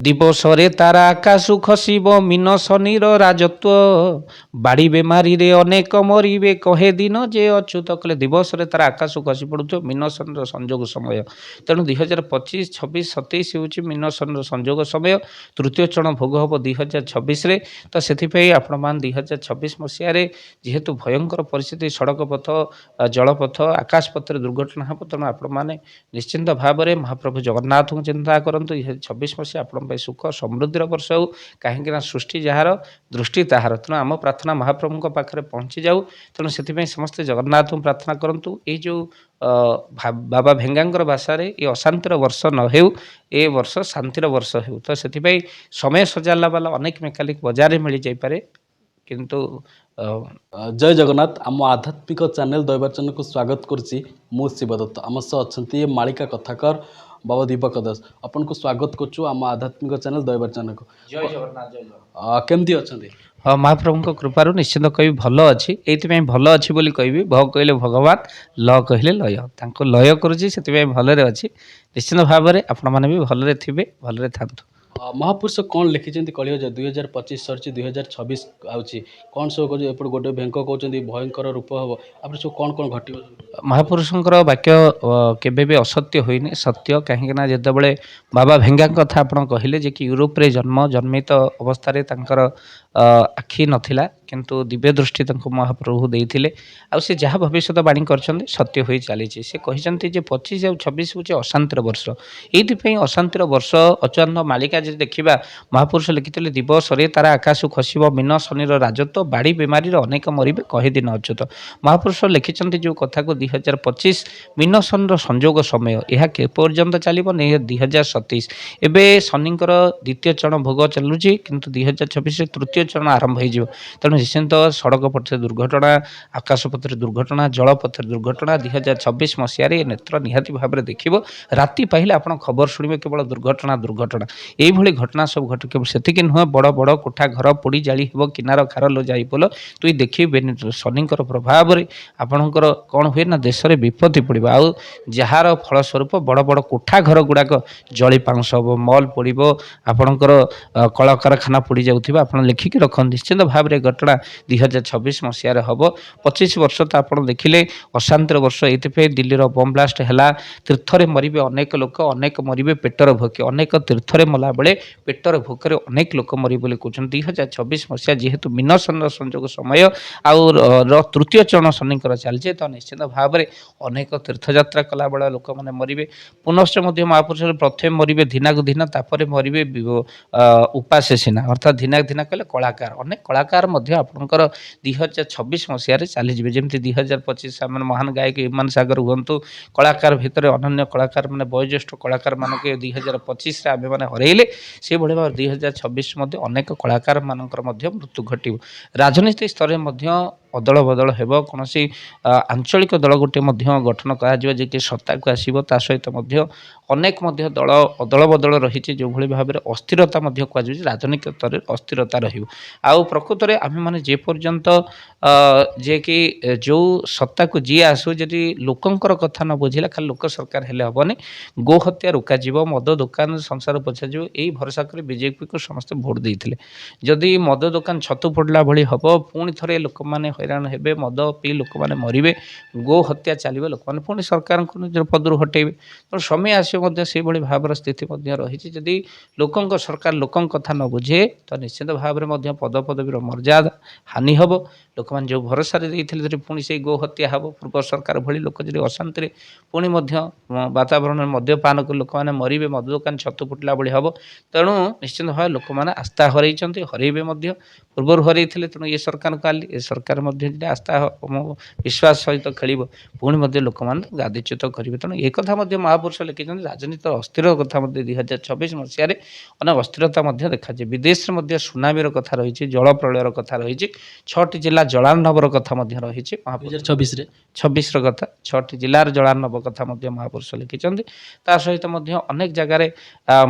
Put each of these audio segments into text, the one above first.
ଦିବସରେ ତାରା ଆକାଶୁ ଖସିବ ମୀନ ଶନିର ରାଜତ୍ୱ ବାଡ଼ି ବେମାରୀରେ ଅନେକ ମରିବେ କହେ ଦିନ ଯେ ଅଚ୍ୟୁତ କଲେ ଦିବସରେ ତାରା ଆକାଶୁ ଖସି ପଡ଼ୁଥିବ ମୀନ ଶନିର ସଂଯୋଗ ସମୟ। ତେଣୁ 2025, 26, 27 ହେଉଛି ମୀନ ଶନିର ସଂଯୋଗ ସମୟ। ତୃତୀୟ ଚରଣ ଭୋଗ ହେବ 2026ରେ। ତ ସେଥିପାଇଁ ଆପଣମାନେ 2026 ମସିହାରେ ଯେହେତୁ ଭୟଙ୍କର ପରିସ୍ଥିତି ସଡ଼କ ପଥ, ଜଳପଥ, ଆକାଶ ପଥରେ ଦୁର୍ଘଟଣା ହେବ, ତେଣୁ ଆପଣମାନେ ନିଶ୍ଚିନ୍ତ ଭାବରେ ମହାପ୍ରଭୁ ଜଗନ୍ନାଥଙ୍କୁ ଚିନ୍ତା କରନ୍ତୁ। 2026 ମସିହା ଆପଣଙ୍କ ପାଇଁ ସୁଖ ସମୃଦ୍ଧିର ବର୍ଷ ହେଉ, କାହିଁକିନା ସୃଷ୍ଟି ଯାହାର ଦୃଷ୍ଟି ତାହାର। ତେଣୁ ଆମ ପ୍ରାର୍ଥନା ମହାପ୍ରଭୁଙ୍କ ପାଖରେ ପହଞ୍ଚି ଯାଉ। ତେଣୁ ସେଥିପାଇଁ ସମସ୍ତେ ଜଗନ୍ନାଥଙ୍କୁ ପ୍ରାର୍ଥନା କରନ୍ତୁ। ଏଇ ଯେଉଁ ବାବା ଭେଙ୍ଗାଙ୍କର ଭାଷାରେ ଏ ଅଶାନ୍ତିର ବର୍ଷ ନ ହେଉ, ଏ ବର୍ଷ ଶାନ୍ତିର ବର୍ଷ ହେଉ। ତ ସେଥିପାଇଁ ସମୟ ସଜାଡ଼ିଲା ବାଲା ଅନେକ ମେକାନିକ ବଜାରରେ ମିଳିଯାଇପାରେ, କିନ୍ତୁ ଜୟ ଜଗନ୍ନାଥ। ଆମ ଆଧ୍ୟାତ୍ମିକ ଚ୍ୟାନେଲ ଦୈବାଚନକୁ ସ୍ୱାଗତ କରୁଛି। ମୁଁ ଶିବଦତ୍ତ। ଆମ ସହ ଅଛନ୍ତି ମାଳିକା କଥାକର ବାବା ଦୀପକ ଦାସ। ଆପଣଙ୍କୁ ସ୍ୱାଗତ କରୁଛୁ ଆମ ଆଧ୍ୟାତ୍ମିକ ଚ୍ୟାନେଲ ଦୈବାଚନକୁ। ଜୟ ଜଗନ୍ନାଥ। ଜୟ ଜଗନ୍ନାଥ। କେମିତି ଅଛନ୍ତି? ହଁ, ମହାପ୍ରଭୁଙ୍କ କୃପାରୁ ନିଶ୍ଚିନ୍ତ କହିବି ଭଲ ଅଛି। ଏଇଥିପାଇଁ ଭଲ ଅଛି ବୋଲି କହିବି, ଭ କହିଲେ ଭଗବାନ, ଲ କହିଲେ ଲୟ, ତାଙ୍କୁ ଲୟ କରୁଛି, ସେଥିପାଇଁ ଭଲରେ ଅଛି। ନିଶ୍ଚିନ୍ତ ଭାବରେ ଆପଣମାନେ ବି ଭଲରେ ଥିବେ, ଭଲରେ ଥାନ୍ତୁ। ମହାପୁରୁଷ କ'ଣ ଲେଖିଛନ୍ତି କହିବ ଯେ 2025 ସରିଛି, 2026 ଆଉଛି, କ'ଣ ସବୁ କହୁଛି? ଏପଟେ ଗୋଟେ ଭେଙ୍କ କହୁଛନ୍ତି ଭୟଙ୍କର ରୂପ ହେବ, ଆପଣ ସବୁ କ'ଣ କ'ଣ ଘଟିବ? ମହାପୁରୁଷଙ୍କର ବାକ୍ୟ କେବେ ବି ଅସତ୍ୟ ହୋଇନି, ସତ୍ୟ। କାହିଁକିନା ଯେତେବେଳେ ବାବା ଭେଙ୍ଗାଙ୍କ କଥା ଆପଣ କହିଲେ ଯେ କି ୟୁରୋପରେ ଜନ୍ମିତ ଅବସ୍ଥାରେ ତାଙ୍କର ଆଖି ନଥିଲା, କିନ୍ତୁ ଦିବ୍ୟ ଦୃଷ୍ଟି ତାଙ୍କୁ ମହାପ୍ରଭୁ ଦେଇଥିଲେ। ଆଉ ସେ ଯାହା ଭବିଷ୍ୟତବାଣୀ କରିଛନ୍ତି ସତ୍ୟ ହୋଇ ଚାଲିଛି। ସେ କହିଛନ୍ତି ଯେ 25 ଆଉ 26 ହେଉଛି ଅଶାନ୍ତିର ବର୍ଷ। ଏଇଥିପାଇଁ ଅଶାନ୍ତିର ବର୍ଷ ଅଚାନ ମାଳିକା ଯଦି ଦେଖିବା, ମହାପୁରୁଷ ଲେଖିଥିଲେ ଦିବସରେ ତାରା ଆକାଶକୁ ଖସିବ ମୀନ ଶନିର ରାଜତ୍ୱ ବାଡ଼ି ବେମାରୀରେ ଅନେକ ମରିବେ କହେ ଦିନ ଅଚ୍ୟୁତ। ମହାପୁରୁଷ ଲେଖିଛନ୍ତି ଯେଉଁ କଥାକୁ 2025 ମୀନ ଶନିର ସଂଯୋଗ ସମୟ, ଏହା କେ ପର୍ଯ୍ୟନ୍ତ ଚାଲିବ? 2027। ଏବେ ଶନିଙ୍କର ଦ୍ୱିତୀୟ ଚରଣ ଭୋଗ ଚାଲୁଛି, କିନ୍ତୁ 2026ରେ ତୃତୀୟ ଚରଣ ଆରମ୍ଭ ହୋଇଯିବ। ତେଣୁ ନିଶ୍ଚିନ୍ତ ସଡ଼କ ପଥରେ ଦୁର୍ଘଟଣା, ଆକାଶ ପଥରେ ଦୁର୍ଘଟଣା, ଜଳପଥରେ ଦୁର୍ଘଟଣା 2026 ମସିହାରେ ନେତ୍ର ନିହାତି ଭାବରେ ଦେଖିବ। ରାତି ପାଇଲେ ଆପଣ ଖବର ଶୁଣିବେ କେବଳ ଦୁର୍ଘଟଣା ଦୁର୍ଘଟଣା। ଏଇଭଳି ଘଟଣା ସବୁ ଘଟେ। କେବଳ ସେତିକି ନୁହେଁ, ବଡ଼ ବଡ଼ କୋଠା ଘର ପୋଡ଼ି ଜାଳି ହେବ, କିନାର ଖାର ଲ ଯାଇ ପୋଲ ତୁଇ ଦେଖିବେନି। ଶନିଙ୍କର ପ୍ରଭାବରେ ଆପଣଙ୍କର କ'ଣ ହୁଏ ନା, ଦେଶରେ ବିପତ୍ତି ପଡ଼ିବ। ଆଉ ଯାହାର ଫଳସ୍ୱରୂପ ବଡ଼ ବଡ଼ କୋଠା ଘର ଗୁଡ଼ାକ ଜଳି ପାଉଁଶ ହେବ, ମଲ୍ ପଡ଼ିବ, ଆପଣଙ୍କର କଳକାରଖାନା ପୋଡ଼ି ଯାଉଥିବା ଆପଣ ଲେଖିକି ରଖନ୍ତୁ। ନିଶ୍ଚିନ୍ତ ଭାବରେ ଘଟଣା 2026 ମସିହାରେ ହେବ। 25 ବର୍ଷ ତ ଆପଣ ଦେଖିଲେ ଅଶାନ୍ତିର ବର୍ଷ। ଏଇଥିପାଇଁ ଦିଲ୍ଲୀର ବମ୍ ବ୍ଲାଷ୍ଟ ହେଲା, ତୀର୍ଥରେ ମରିବେ ଅନେକ ଲୋକ, ଅନେକ ମରିବେ ପେଟର ଭୋକେ। ଅନେକ ତୀର୍ଥରେ ମଲାବେଳେ ପେଟର ଭୋକରେ ଅନେକ ଲୋକ ମରିବେ ବୋଲି କହୁଛନ୍ତି। 2026 ମସିହା ଯେହେତୁ ମୀନ ଶନିର ସଂଯୋଗ ସମୟ, ଆଉ ତୃତୀୟ ଚରଣ ଶନିଙ୍କର ଚାଲିଛି, ତ ନିଶ୍ଚିତ ଭାବରେ ଅନେକ ତୀର୍ଥଯାତ୍ରା କଲାବେଳେ ଲୋକମାନେ ମରିବେ। ପୁନଶ୍ଚ ମଧ୍ୟ ମହାପୁରୁଷ ପ୍ରଥମେ ମରିବେ ଧିନାକୁ ଧିନ, ତାପରେ ମରିବେ ଉପାସେ ସିନା, ଅର୍ଥାତ୍ ଧିନାକୁ ଧିନା କହିଲେ କଳାକାର। ଅନେକ କଳାକାର ମଧ୍ୟ ଆପଣଙ୍କର 2026 ମସିହାରେ ଚାଲିଯିବେ। ଯେମିତି 2025 ଆମର ମହାନ ଗାୟକ ଇମାନ ସାଗର ହୁଅନ୍ତୁ, କଳାକାର ଭିତରେ ଅନନ୍ୟ କଳାକାର ମାନେ ବୟୋଜ୍ୟେଷ୍ଠ କଳାକାରମାନଙ୍କୁ 2025ରେ ଆମେମାନେ ହରାଇଲେ, ସେଭଳି ଭାବରେ 2026 ମଧ୍ୟ ଅନେକ କଳାକାରମାନଙ୍କର ମଧ୍ୟ ମୃତ୍ୟୁ ଘଟିବ। ରାଜନୀତି ସ୍ତରରେ ମଧ୍ୟ ଅଦଳ ବଦଳ ହେବ। କୌଣସି ଆଞ୍ଚଳିକ ଦଳ ଗୋଟିଏ ମଧ୍ୟ ଗଠନ କରାଯିବ, ଯିଏକି ସତ୍ତାକୁ ଆସିବ। ତା ସହିତ ମଧ୍ୟ ଅନେକ ମଧ୍ୟ ଦଳ ଅଦଳ ବଦଳ ରହିଛି, ଯେଉଁଭଳି ଭାବରେ ଅସ୍ଥିରତା ମଧ୍ୟ କୁହାଯାଉଛି। ରାଜନୈତିକ ସ୍ତରରେ ଅସ୍ଥିରତା ରହିବ। ଆଉ ପ୍ରକୃତରେ ଆମେମାନେ ଯେପର୍ଯ୍ୟନ୍ତ ଯିଏକି ଯେଉଁ ସତ୍ତାକୁ ଯିଏ ଆସୁ, ଯଦି ଲୋକଙ୍କର କଥା ନ ବୁଝିଲା, ଖାଲି ଲୋକ ସରକାର ହେଲେ ହେବନି। ଗୋ ହତ୍ୟା ରୋକାଯିବ, ମଦ ଦୋକାନ ସଂସାର ପୋଛାଯିବ, ଏଇ ଭରସା କରି ବିଜେପିକୁ ସମସ୍ତେ ଭୋଟ ଦେଇଥିଲେ। ଯଦି ମଦ ଦୋକାନ ଛତୁ ପଡ଼ିଲା ଭଳି ହେବ, ପୁଣି ଥରେ ଲୋକମାନେ ହଇରାଣ ହେବେ, ମଦ ପିଇ ଲୋକମାନେ ମରିବେ, ଗୋ ହତ୍ୟା ଚାଲିବ, ଲୋକମାନେ ପୁଣି ସରକାରଙ୍କୁ ନିଜର ପଦରୁ ହଟେଇବେ। ତେଣୁ ସମୟ ଆସିବ ମଧ୍ୟ ସେଭଳି ଭାବର ସ୍ଥିତି ମଧ୍ୟ ରହିଛି। ଯଦି ଲୋକଙ୍କ ସରକାର ଲୋକଙ୍କ କଥା ନ ବୁଝେ, ତ ନିଶ୍ଚିତ ଭାବରେ ମଧ୍ୟ ପଦପଦବୀର ମର୍ଯ୍ୟାଦା ହାନି ହେବ। ଲୋକମାନେ ଯେଉଁ ଭରସାରେ ଦେଇଥିଲେ, ଯଦି ପୁଣି ସେଇ ଗୋ ହତ୍ୟା ହେବ, ପୂର୍ବ ସରକାର ଭଳି ଲୋକ ଯଦି ଅଶାନ୍ତିରେ ପୁଣି ମଧ୍ୟ ବାତାବରଣରେ ମଦ୍ୟପାନ କରି ଲୋକମାନେ ମରିବେ, ମଦ ଦୋକାନ ଛତୁ ଫୁଟିଲା ଭଳି ହେବ। ତେଣୁ ନିଶ୍ଚିନ୍ତ ଭାବରେ ଲୋକମାନେ ଆସ୍ଥା ହରାଇଛନ୍ତି, ହରାଇବେ ମଧ୍ୟ। ପୂର୍ବରୁ ହରାଇଥିଲେ, ତେଣୁ ଏ ସରକାରଙ୍କୁ ଆଣିଲେ, ଏ ସରକାର ମଧ୍ୟ ଯଦି ଆସ୍ଥା ବିଶ୍ୱାସ ସହିତ ଖେଳିବ, ପୁଣି ମଧ୍ୟ ଲୋକମାନେ ଗାଦିଚ୍ୟୁତ କରିବେ। ତେଣୁ ଏ କଥା ମଧ୍ୟ ମହାପୁରୁଷ ଲେଖିଛନ୍ତି। ରାଜନୀତିର ଅସ୍ଥିର କଥା ମଧ୍ୟ 2026 ମସିହାରେ ଅନେକ ଅସ୍ଥିରତା ମଧ୍ୟ ଦେଖାଯିବ। ବିଦେଶରେ ମଧ୍ୟ ସୁନାମିର କଥା ରହିଛି, ଜଳ ପ୍ରଳୟର କଥା ରହିଛି, 6ଟି ଜିଲ୍ଲା ଜଳାର୍ଣ୍ଣବର କଥା ମଧ୍ୟ ରହିଛି। 2026ର କଥା 6ଟି ଜିଲ୍ଲାର ଜଳାର୍ଣ୍ଣବ କଥା ମଧ୍ୟ ମହାପୁରୁଷ ଲେଖିଛନ୍ତି। ତା ସହିତ ମଧ୍ୟ ଅନେକ ଜାଗାରେ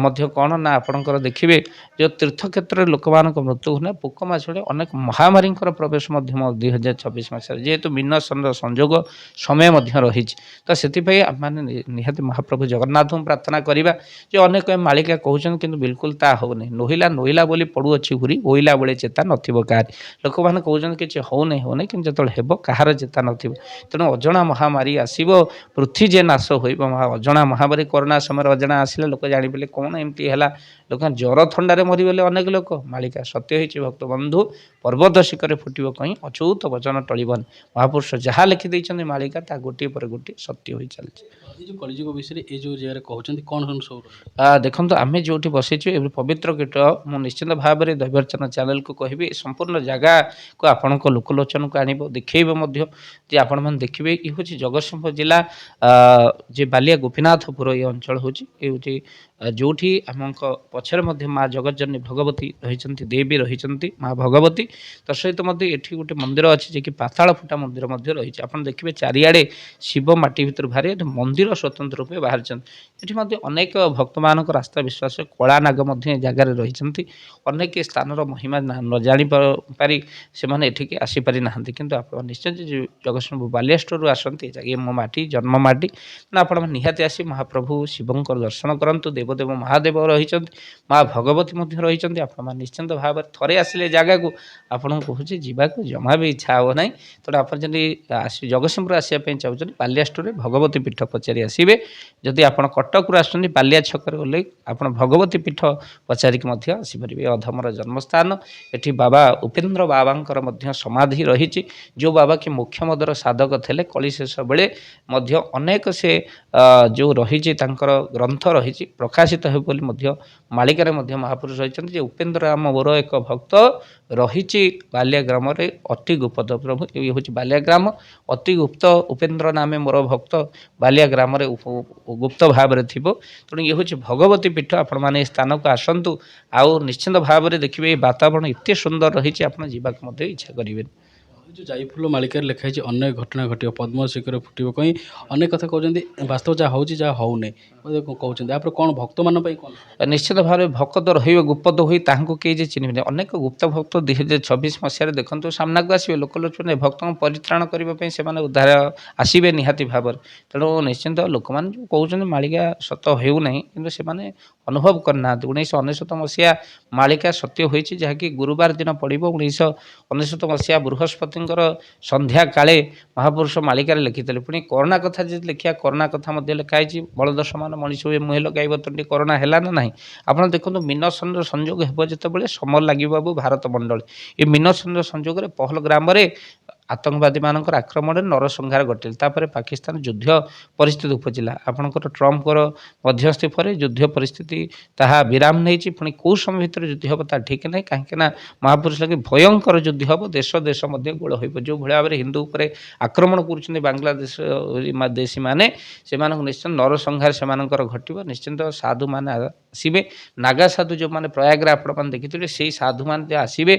ମଧ୍ୟ କ'ଣ ନା, ଆପଣଙ୍କର ଦେଖିବେ ଯେଉଁ ତୀର୍ଥକ୍ଷେତ୍ରରେ ଲୋକମାନଙ୍କ ମୃତ୍ୟୁ ହୁଏ, ପୋକ ମାଛରେ ଅନେକ ମହାମାରୀଙ୍କର ପ୍ରବେଶ ମଧ୍ୟ 2024 ମସିହାରେ ଯେହେତୁ ମିନ ସନ୍ର ସଂଯୋଗ ସମୟ ମଧ୍ୟ ରହିଛି ତ ସେଥିପାଇଁ ଆମମାନେ ନିହାତି ମହାପ୍ରଭୁ ଜଗନ୍ନାଥଙ୍କୁ ପ୍ରାର୍ଥନା କରିବା ଯେ ଅନେକ ମାଳିକା କହୁଛନ୍ତି କିନ୍ତୁ ବିଲକୁଲ ତା ହେଉନି ନୋହିଲା ନୋହିଲା ବୋଲି ପଡ଼ୁଅଛି ଘୁରି ଓଇଲା ବେଳେ ଚେତା ନଥିବ କାହାରି ଲୋକମାନେ କହୁଛନ୍ତି କିଛି ହେଉନି କିନ୍ତୁ ଯେତେବେଳେ ହେବ କାହାର ଚେତା ନଥିବ ତେଣୁ ଅଜଣା ମହାମାରୀ ଆସିବ ପୃଥ୍ୱୀ ଯେ ନାଶ ହୋଇବ ଅଜଣା ମହାମାରୀ କରୋନା ସମୟରେ ଅଜଣା ଆସିଲେ ଲୋକ ଜାଣିପାରିଲେ କ'ଣ ଏମିତି ହେଲା ଲୋକ ଜ୍ୱର ଥଣ୍ଡାରେ ମରିଗଲେ ଅନେକ ଲୋକ ମାଳିକା ସତ୍ୟ ହେଇଛି ଭକ୍ତ ବନ୍ଧୁ ପର୍ବତ ଶିଖରେ ଫୁଟିବ କहीं ଅଚୂତ ବଚନ ଟଳିବନି ମହାପୁରୁଷ ଯାହା ଲେଖିଦେଇଛନ୍ତି ମାଳିକା ତା ଗୋଟିଏ ପରେ ଗୋଟିଏ ସତ୍ୟ ହୋଇ ଚାଲିଛି ଏଇ ଯେଉଁ କଳିଯୁଗ ବିଷୟରେ ଏଇ ଯେଉଁ ଜାଗାରେ କହୁଛନ୍ତି କ'ଣ ସବୁ ଦେଖନ୍ତୁ ଆମେ ଯେଉଁଠି ବସିଛୁ ଏବେ ପବିତ୍ର କୀଟ ମୁଁ ନିଶ୍ଚିନ୍ତ ଭାବରେ ଦୈବାର୍ଚନ ଚ୍ୟାନେଲକୁ କହିବି ସମ୍ପୂର୍ଣ୍ଣ ଜାଗାକୁ ଆପଣଙ୍କ ଲୋକଲୋଚନକୁ ଆଣିବ ଦେଖେଇବ ମଧ୍ୟ ଯେ ଆପଣମାନେ ଦେଖିବେ ଇଏ ହେଉଛି ଜଗତସିଂହପୁର ଜିଲ୍ଲା ଯେ ବାଲିଆ ଗୋପୀନାଥପୁର ଏ ଅଞ୍ଚଳ ହେଉଛି ଏ ହେଉଛି ଯେଉଁଠି ଆମଙ୍କ ପଛରେ ମଧ୍ୟ ମା ଜଗତଜନନୀ ଭଗବତୀ ରହିଛନ୍ତି ଦେବୀ ରହିଛନ୍ତି ମା ଭଗବତୀ ତା ସହିତ ମଧ୍ୟ ଏଠି ଗୋଟେ ମନ୍ଦିର ଅଛି ଯେ କି ପାତାଳ ଫୁଟା ମନ୍ଦିର ମଧ୍ୟ ରହିଛି ଆପଣ ଦେଖିବେ ଚାରିଆଡ଼େ ଶିବ ମାଟି ଭିତରୁ ବାହାରି ଏଠି ମନ୍ଦିର ସ୍ୱତନ୍ତ୍ର ରୂପେ ବାହାରିଛନ୍ତି ଏଠି ମଧ୍ୟ ଅନେକ ଭକ୍ତମାନଙ୍କର ଆସ୍ଥା ବିଶ୍ୱାସ କଳା ନାଗ ମଧ୍ୟ ଏ ଜାଗାରେ ରହିଛନ୍ତି ଅନେକ ସ୍ଥାନର ମହିମା ନ ଜାଣିପାରି ସେମାନେ ଏଠିକି ଆସିପାରିନାହାନ୍ତି କିନ୍ତୁ ଆପଣ ନିଶ୍ଚୟ ଜଗତସିଂହପୁର ବାଲିଆ ଷ୍ଟୋରରୁ ଆସନ୍ତି ଇଏ ମୋ ମାଟି ଜନ୍ମ ମାଟି ନା ଆପଣମାନେ ନିହାତି ଆସି ମହାପ୍ରଭୁ ଶିବଙ୍କର ଦର୍ଶନ କରନ୍ତୁ ଦେବଦେବ ମହାଦେବ ରହିଛନ୍ତି ମା ଭଗବତୀ ମଧ୍ୟ ରହିଛନ୍ତି ଆପଣମାନେ ନିଶ୍ଚିନ୍ତ ଭାବରେ ଥରେ ଆସିଲେ ଜାଗାକୁ ଆପଣଙ୍କୁ କହୁଛି ଯିବାକୁ ଜମା ବି ଇଚ୍ଛା ହେବ ନାହିଁ ତେଣୁ ଆପଣ ଯଦି ଜଗତସିଂହପୁର ଆସିବା ପାଇଁ ଚାହୁଁଛନ୍ତି ବାଲିଆ ଷ୍ଟୋରରେ ଭଗବତୀ ପୀଠ ପଚାରି ଆସିବେ ଯଦି ଆପଣ କଟକରୁ ଆସୁଛନ୍ତି ବାଲିଆ ଛକରେ ଓହ୍ଲେଇ ଆପଣ ଭଗବତୀ ପୀଠ ପଚାରିକି ମଧ୍ୟ ଆସିପାରିବେ ଅଧମର ଜନ୍ମସ୍ଥାନ ଏଠି ବାବା ଉପେନ୍ଦ୍ର ବାବାଙ୍କର ମଧ୍ୟ ସମାଧି ରହିଛି ଯେଉଁ ବାବା କି ମୋକ୍ଷମଦର ସାଧକ ଥିଲେ କଳିଶେଷ ବେଳେ ମଧ୍ୟ ଅନେକ ସେ ଯେଉଁ ରହିଛି ତାଙ୍କର ଗ୍ରନ୍ଥ ରହିଛି ପ୍ରକାଶିତ ହେବ ବୋଲି ମଧ୍ୟ ମାଳିକାରେ ମଧ୍ୟ ମହାପୁରୁଷ ରହିଛନ୍ତି ଯେ ଉପେନ୍ଦ୍ର ରାମ ମୋର ଏକ ଭକ୍ତ ରହିଛି ବାଲିଆ ଗ୍ରାମରେ ଅତି ଗୁପ୍ତ ପ୍ରଭୁ ଇଏ ହେଉଛି ବାଲିଆ ଗ୍ରାମ ଅତି ଗୁପ୍ତ ଉପେନ୍ଦ୍ର ନାମେ ମୋର ଭକ୍ତ ବାଲିଆ ଗ୍ରାମରେ ଗୁପ୍ତ ଭାବରେ ଥିବ ତେଣୁ ଇଏ ହେଉଛି ଭଗବତୀ ପୀଠ ଆପଣମାନେ ଏ ସ୍ଥାନକୁ ଆସନ୍ତୁ ଆଉ ନିଶ୍ଚିନ୍ତ ଭାବରେ ଦେଖିବେ ଏ ବାତାବରଣ ଏତେ ସୁନ୍ଦର ରହିଛି ଆପଣ ଯିବାକୁ ମଧ୍ୟ ଇଚ୍ଛା କରିବେନି ଯେଉଁ ଯାଇଫୁଲ ମାଳିକାରେ ଲେଖା ହେଇଛି ଅନେକ ଘଟଣା ଘଟିବ ପଦ୍ମ ଶିଖର ଫୁଟିବ କहीं ଅନେକ କଥା କହୁଛନ୍ତି ବାସ୍ତବ ଯାହା ହେଉଛି ଯାହା ହେଉନି କହୁଛନ୍ତି ତାପରେ କ'ଣ ଭକ୍ତମାନଙ୍କ ପାଇଁ କ'ଣ ନିଶ୍ଚିତ ଭାବରେ ଭକ୍ତ ରହିବେ ଗୁପ୍ତ ହୋଇ ତାହାଙ୍କୁ କେହି ଯେ ଚିହ୍ନିବେନି ଅନେକ ଗୁପ୍ତ ଭକ୍ତ 2024 ମସିହାରେ ଦେଖନ୍ତୁ ସାମ୍ନାକୁ ଆସିବେ ଲୋକଲୋଚନରେ ଭକ୍ତଙ୍କୁ ପରିତ୍ରାଣ କରିବା ପାଇଁ ସେମାନେ ଉଦ୍ଧାର ଆସିବେ ନିହାତି ଭାବରେ ତେଣୁ ନିଶ୍ଚିନ୍ତ ଲୋକମାନେ ଯେଉଁ କହୁଛନ୍ତି ମାଳିକା ସତ ହେଉନାହିଁ କିନ୍ତୁ ସେମାନେ ଅନୁଭବ କରିନାହାନ୍ତି 1999 ମସିହା ମାଳିକା ସତ୍ୟ ହୋଇଛି ଯାହାକି ଗୁରୁବାର ଦିନ ପଡ଼ିବ 1999 ମସିହା ବୃହସ୍ପତିଙ୍କର ସନ୍ଧ୍ୟା କାଳେ ମହାପୁରୁଷ ମାଳିକାରେ ଲେଖିଥିଲେ ପୁଣି କରୋନା କଥା ଯଦି ଲେଖିବା କରୋନା କଥା ମଧ୍ୟ ଲେଖା ହେଇଛି ବଳଦ ସମାନ ମଣିଷ ହୁଏ ମୁହେ ଲଗାଇବ ତଣ୍ଟି କରୋନା ହେଲା ନା ନାହିଁ ଆପଣ ଦେଖନ୍ତୁ ମିନସନ୍ର ସଂଯୋଗ ହେବ ଯେତେବେଳେ ସମର ଲାଗିବ ବାବୁ ଭାରତ ମଣ୍ଡଳ ଏ ମିନସନ୍ର ସଂଯୋଗରେ ପହଲଗ୍ରାମରେ ଆତଙ୍କବାଦୀମାନଙ୍କର ଆକ୍ରମଣରେ ନରସଂହାର ଘଟିଲେ ତାପରେ ପାକିସ୍ତାନ ଯୁଦ୍ଧ ପରିସ୍ଥିତି ଉପଜିଲା ଆପଣଙ୍କର ଟ୍ରମ୍ପଙ୍କର ମଧ୍ୟସ୍ଥି ପରେ ଯୁଦ୍ଧ ପରିସ୍ଥିତି ତାହା ବିରାମ ନେଇଛି ପୁଣି କେଉଁ ସମୟ ଭିତରେ ଯୁଦ୍ଧ ହେବ ତାହା ଠିକ୍ ନାହିଁ କାହିଁକିନା ମହାପୁରୁଷ ଲାଗି ଭୟଙ୍କର ଯୁଦ୍ଧ ହେବ ଦେଶ ଦେଶ ମଧ୍ୟ ଗୋଳ ହୋଇବ ଯେଉଁ ଭଳି ଭାବରେ ହିନ୍ଦୁ ଉପରେ ଆକ୍ରମଣ କରୁଛନ୍ତି ବାଂଲାଦେଶ ଦେଶୀମାନେ ସେମାନଙ୍କୁ ନିଶ୍ଚିନ୍ତ ନରସଂହାର ସେମାନଙ୍କର ଘଟିବ ନିଶ୍ଚିନ୍ତ ସାଧୁମାନେ ଆସିବେ ନାଗା ସାଧୁ ଯେଉଁମାନେ ପ୍ରୟାଗରେ ଆପଣମାନେ ଦେଖିଥିବେ ସେଇ ସାଧୁମାନେ ଆସିବେ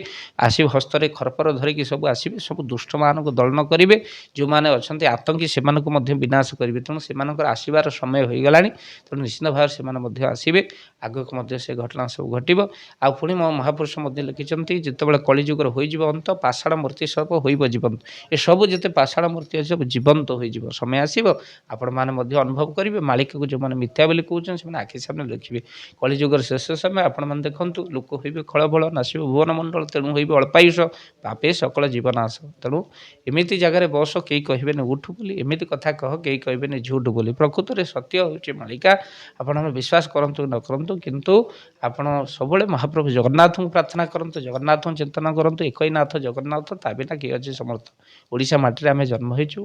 ହସ୍ତରେ ଖରପର ଧରିକି ସବୁ ଆସିବେ ସବୁ ଦୁଷ୍ଟମାନଙ୍କୁ ଦଳନ କରିବେ ଯେଉଁମାନେ ଅଛନ୍ତି ଆତଙ୍କୀ ସେମାନଙ୍କୁ ମଧ୍ୟ ବିନାଶ କରିବେ ତେଣୁ ସେମାନଙ୍କର ଆସିବାର ସମୟ ହୋଇଗଲାଣି ତେଣୁ ନିଶ୍ଚିନ୍ତ ଭାବରେ ସେମାନେ ମଧ୍ୟ ଆସିବେ ଆଗକୁ ମଧ୍ୟ ସେ ଘଟଣା ସବୁ ଘଟିବ ଆଉ ପୁଣି ମୋ ମହାପୁରୁଷ ମଧ୍ୟ ଲେଖିଛନ୍ତି ଯେତେବେଳେ କଳିଯୁଗର ହୋଇଯିବ ଅନ୍ତ ପାଷାଣ ମୂର୍ତ୍ତି ସବୁ ହୋଇବ ଜୀବନ୍ତ ଏସବୁ ଯେତେ ପାଷାଣ ମୂର୍ତ୍ତି ଅଛି ସବୁ ଜୀବନ୍ତ ହୋଇଯିବ ସମୟ ଆସିବ ଆପଣମାନେ ମଧ୍ୟ ଅନୁଭବ କରିବେ ମାଳିକାକୁ ଯେଉଁମାନେ ମିଥ୍ୟା ବୋଲି କହୁଛନ୍ତି ସେମାନେ ଆଖି ସାମ୍ନାରେ ଦେଖିବେ କଳିଯୁଗର ଶେଷ ସମୟ ଆପଣମାନେ ଦେଖନ୍ତୁ ଲୋକ ହୋଇବେ ଖଳବଳ ନାସିବ ଭୁବନ ମଣ୍ଡଳ ତେଣୁ ହୋଇବେ ଅଳ୍ପାୟୁଷ ପାପେ ସକଳ ଜୀବନାଶ ତେଣୁ ଏମିତି ଜାଗାରେ ବସ କେହି କହିବେନି ଉଠୁ ବୋଲି ଏମିତି କଥା କହ କେହି କହିବେନି ଝୁଠ ବୋଲି ପ୍ରକୃତରେ ସତ୍ୟ ହେଉଛି ମାଳିକା ଆପଣମାନେ ବିଶ୍ୱାସ କରନ୍ତୁ ନ କରନ୍ତୁ କିନ୍ତୁ ଆପଣ ସବୁବେଳେ ମହାପ୍ରଭୁ ଜଗନ୍ନାଥଙ୍କୁ ପ୍ରାର୍ଥନା କରନ୍ତୁ ଜଗନ୍ନାଥଙ୍କୁ ଚିନ୍ତନ କରନ୍ତୁ ଏକଇ ନାଥ ଜଗନ୍ନାଥ ତା ବିନା କିଏ ଅଛି ସମର୍ଥ ଓଡ଼ିଶା ମାଟିରେ ଆମେ ଜନ୍ମ ହେଇଛୁ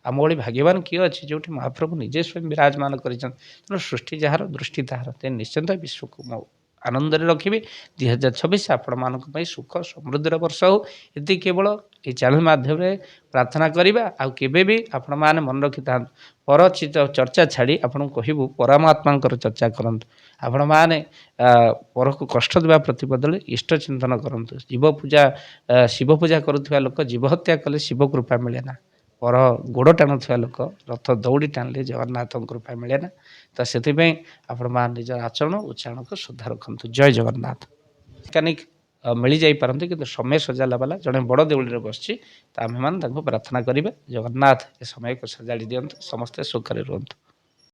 ଆମ ଭଳି ଭାଗ୍ୟବାନ କିଏ ଅଛି ଯେଉଁଠି ମହାପ୍ରଭୁ ନିଜେ ସ୍ୱୟଂ ବିରାଜମାନ କରିଛନ୍ତି ତେଣୁ ସୃଷ୍ଟି ଯାହାର ଦୃଷ୍ଟି ତାହାର ତେଣୁ ନିଶ୍ଚିନ୍ତ ବିଶ୍ୱକୁ ମୁଁ ଆନନ୍ଦରେ ରଖିବି 2026 ଆପଣମାନଙ୍କ ପାଇଁ ସୁଖ ସମୃଦ୍ଧିର ବର୍ଷ ହେଉ ଏତିକି କେବଳ এই ଚ୍ୟାନେଲ ମାଧ୍ୟମରେ ପ୍ରାର୍ଥନା କରିବା ଆଉ କେବେ ବି ଆପଣମାନେ ମନେ ରଖିଥାନ୍ତୁ ପରଚିତ ଚର୍ଚ୍ଚା ଛାଡ଼ି ଆପଣଙ୍କୁ କହିବୁ ପରମାତ୍ମାଙ୍କର ଚର୍ଚ୍ଚା କରନ୍ତୁ ଆପଣମାନେ ପରକୁ କଷ୍ଟ ଦେବା ପ୍ରତି ବଦଳରେ ଇଷ୍ଟ ଚିନ୍ତନ କରନ୍ତୁ ଶିବ ପୂଜା କରୁଥିବା ଲୋକ ଜୀବ ହତ୍ୟା କଲେ ଶିବ କୃପା ମିଳେ ନା ପର ଗୋଡ଼ ଟାଣୁଥିବା ଲୋକ ରଥ ଦୌଡ଼ି ଟାଣିଲେ ଜଗନ୍ନାଥଙ୍କ କୃପା ମିଳେ ନା ତ ସେଥିପାଇଁ ଆପଣମାନେ ନିଜର ଆଚରଣ ଉଚ୍ଚାରଣକୁ ଶ୍ରଦ୍ଧା ରଖନ୍ତୁ ଜୟ ଜଗନ୍ନାଥ ମେକାନିକ ମିଳିଯାଇପାରନ୍ତି, କିନ୍ତୁ ସମୟ ସଜାଡ଼ିଲା ବାଲା ଜଣେ ବଡ଼ ଦେଉଳରେ ବସିଛି, ତ ଆମେମାନେ ତାଙ୍କୁ ପ୍ରାର୍ଥନା କରିବା ଜଗନ୍ନାଥ ଏ ସମୟକୁ ସଜାଡ଼ି ଦିଅନ୍ତୁ, ସମସ୍ତେ ସୁଖରେ ରୁହନ୍ତୁ।